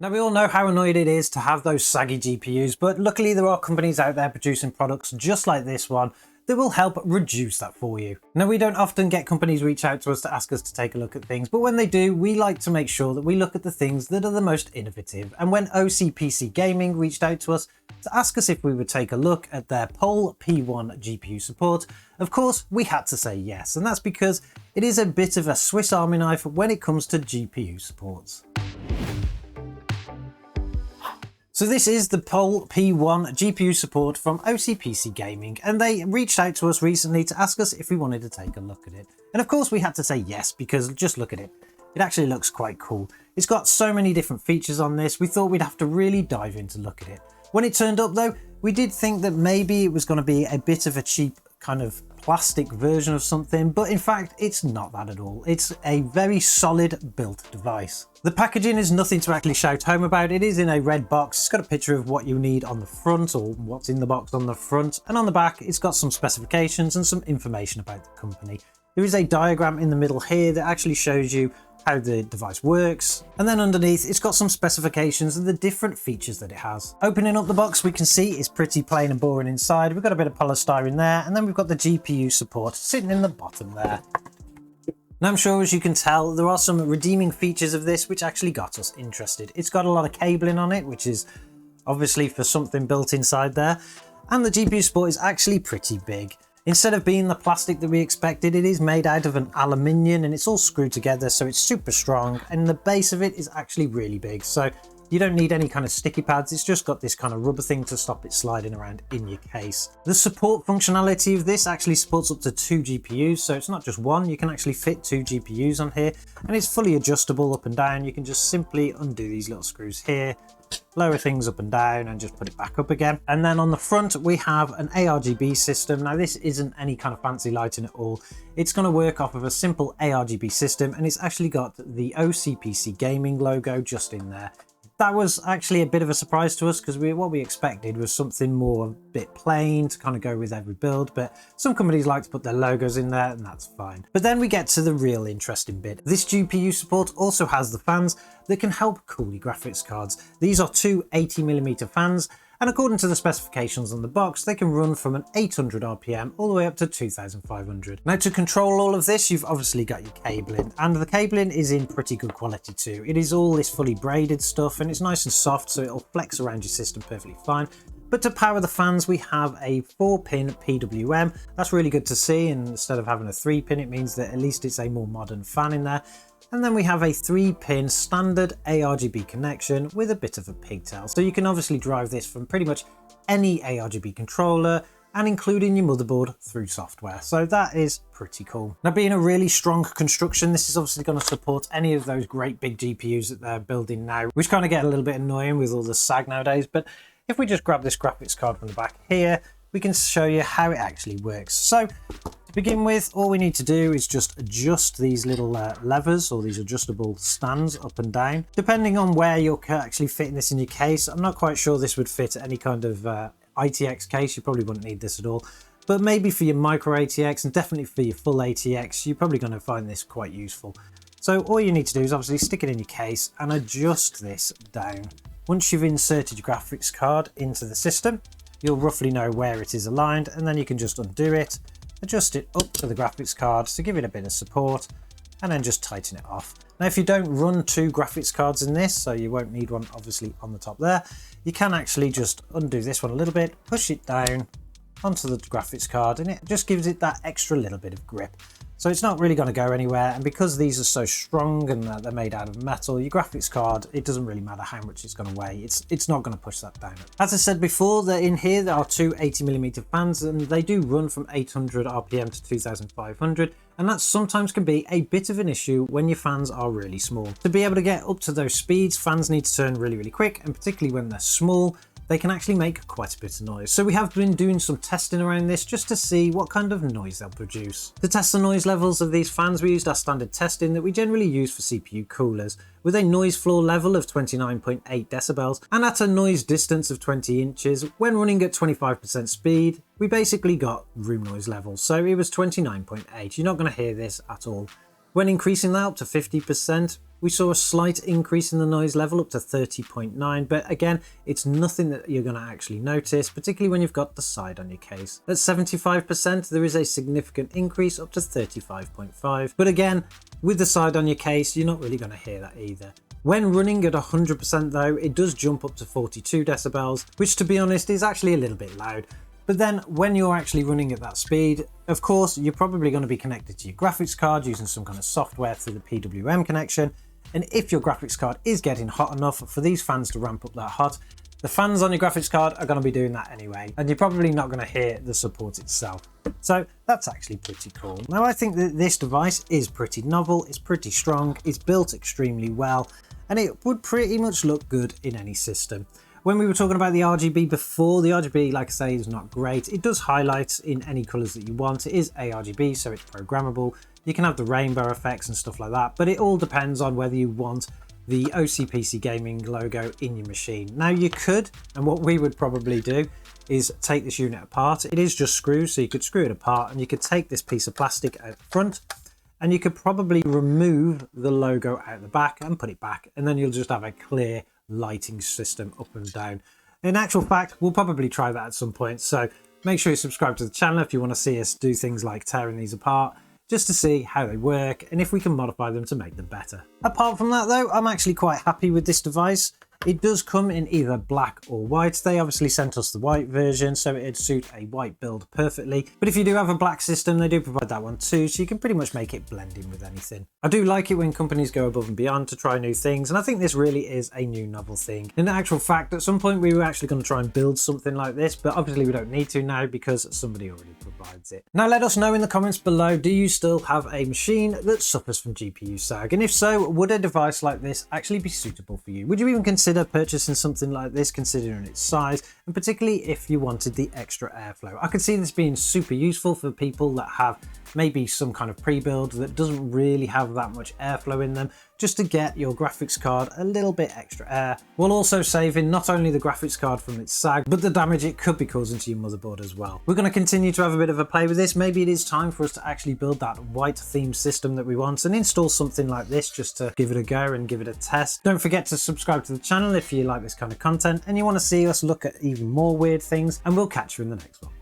Now, we all know how annoying it is to have those saggy GPUs, but luckily there are companies out there producing products just like this one that will help reduce that for you. Now, we don't often get companies reach out to us to ask us to take a look at things, but when they do, we like to make sure that we look at the things that are the most innovative. And when OCPC Gaming reached out to us to ask us if we would take a look at their POL P1 GPU support, of course, we had to say yes. And that's because it is a bit of a Swiss Army knife when it comes to GPU supports. So this is the POL P1 GPU support from OCPC Gaming, and they reached out to us recently to ask us if we wanted to take a look at it. And of course we had to say yes, because just look at it. It actually looks quite cool. It's got so many different features on this, we thought we'd have to really dive in to look at it. When it turned up though, we did think that maybe it was going to be a bit of a cheap kind of plastic version of something, but in fact it's not that at all. It's a very solid built device. The packaging is nothing to actually shout home about. It is in a red box. It's got a picture of what you need on the front, or what's in the box on the front, and on the back it's got some specifications and some information about the company. There is a diagram in the middle here that actually shows you how the device works, and then underneath it's got some specifications of the different features that it has. Opening up the box, we can see it's pretty plain and boring inside. We've got a bit of polystyrene there, and then we've got the GPU support sitting in the bottom there. Now, I'm sure as you can tell, there are some redeeming features of this which actually got us interested. It's got a lot of cabling on it, which is obviously for something built inside there, and the GPU support is actually pretty big. Instead of being the plastic that we expected, it is made out of an aluminium, and it's all screwed together, so it's super strong, and the base of it is actually really big. So you don't need any kind of sticky pads. It's just got this kind of rubber thing to stop it sliding around in your case. The support functionality of this actually supports up to 2 GPUs, so it's not just one. You can actually fit 2 GPUs on here, and it's fully adjustable up and down. You can just simply undo these little screws here, lower things up and down, and just put it back up again. And then on the front we have an ARGB system. Now, this isn't any kind of fancy lighting at all. It's going to work off of a simple ARGB system, and it's actually got the OCPC Gaming logo just in there. That was actually a bit of a surprise to us, because what we expected was something more a bit plain to kind of go with every build, but some companies like to put their logos in there, and that's fine. But then we get to the real interesting bit. This GPU support also has the fans that can help cool your graphics cards. These are 2 80mm fans, and according to the specifications on the box, they can run from an 800 RPM all the way up to 2500. Now, to control all of this, you've obviously got your cabling, and the cabling is in pretty good quality too. It is all this fully braided stuff, and it's nice and soft, so it'll flex around your system perfectly fine. But to power the fans, we have a 4-pin PWM. That's really good to see, and instead of having a 3-pin, it means that at least it's a more modern fan in there. And then we have a 3-pin standard ARGB connection with a bit of a pigtail. So you can obviously drive this from pretty much any ARGB controller, and including your motherboard through software. So that is pretty cool. Now, being a really strong construction, this is obviously going to support any of those great big GPUs that they're building now, which kind of get a little bit annoying with all the sag nowadays. But if we just grab this graphics card from the back here, we can show you how it actually works. So to begin with, all we need to do is just adjust these little levers, or these adjustable stands up and down. Depending on where you're actually fitting this in your case, I'm not quite sure this would fit any kind of ITX case. You probably wouldn't need this at all. But maybe for your micro ATX, and definitely for your full ATX, you're probably going to find this quite useful. So all you need to do is obviously stick it in your case and adjust this down. Once you've inserted your graphics card into the system, you'll roughly know where it is aligned, and then you can just undo it, adjust it up to the graphics card to give it a bit of support, and then just tighten it off. Now, if you don't run 2 graphics cards in this, so you won't need one obviously on the top there, you can actually just undo this one a little bit, push it down onto the graphics card, and it just gives it that extra little bit of grip. So it's not really going to go anywhere, and because these are so strong and they're made out of metal, your graphics card, it doesn't really matter how much it's going to weigh. It's not going to push that down. As I said before, that in here there are 2 80mm fans, and they do run from 800 RPM to 2500, and that sometimes can be a bit of an issue when your fans are really small. To be able to get up to those speeds, fans need to turn really quick, and particularly when they're small, they can actually make quite a bit of noise. So we have been doing some testing around this just to see what kind of noise they'll produce. To test the noise levels of these fans, we used our standard testing that we generally use for CPU coolers, with a noise floor level of 29.8 decibels and at a noise distance of 20 inches. When running at 25% speed, we basically got room noise levels, so it was 29.8. You're not going to hear this at all. When increasing that up to 50%, we saw a slight increase in the noise level up to 30.9, but again, it's nothing that you're going to actually notice, particularly when you've got the side on your case. At 75%, there is a significant increase up to 35.5, but again, with the side on your case, you're not really going to hear that either. When running at 100% though, it does jump up to 42 decibels, which to be honest is actually a little bit loud. But then when you're actually running at that speed, of course, you're probably going to be connected to your graphics card using some kind of software through the PWM connection. And if your graphics card is getting hot enough for these fans to ramp up that hot, the fans on your graphics card are going to be doing that anyway, and you're probably not going to hear the support itself. So that's actually pretty cool. Now I think that this device is pretty novel, it's pretty strong, it's built extremely well, and it would pretty much look good in any system. When we were talking about the RGB before, the RGB, like I say, is not great. It does highlight in any colors that you want. It is ARGB, so it's programmable. You can have the rainbow effects and stuff like that, but it all depends on whether you want the OCPC Gaming logo in your machine. Now you could, and what we would probably do, is take this unit apart. It is just screws, so you could screw it apart, and you could take this piece of plastic out the front, and you could probably remove the logo out the back and put it back, and then you'll just have a clear lighting system up and down. In actual fact, we'll probably try that at some point, so make sure you subscribe to the channel if you want to see us do things like tearing these apart, just to see how they work and if we can modify them to make them better. Apart from that though, I'm actually quite happy with this device. It does come in either black or white. They obviously sent us the white version, so it'd suit a white build perfectly. But if you do have a black system, they do provide that one too, so you can pretty much make it blend in with anything. I do like it when companies go above and beyond to try new things, and I think this really is a new novel thing. In actual fact, at some point we were actually going to try and build something like this, but obviously we don't need to now because somebody already provides it. Now let us know in the comments below, do you still have a machine that suffers from GPU sag? And if so, would a device like this actually be suitable for you? Would you even consider purchasing something like this, considering its size, and particularly if you wanted the extra airflow? I could see this being super useful for people that have maybe some kind of pre-build that doesn't really have that much airflow in them, just to get your graphics card a little bit extra air, while also saving not only the graphics card from its sag, but the damage it could be causing to your motherboard as well. We're going to continue to have a bit of a play with this. Maybe it is time for us to actually build that white themed system that we want and install something like this just to give it a go and give it a test. Don't forget to subscribe to the channel if you like this kind of content and you want to see us look at even more weird things, and we'll catch you in the next one.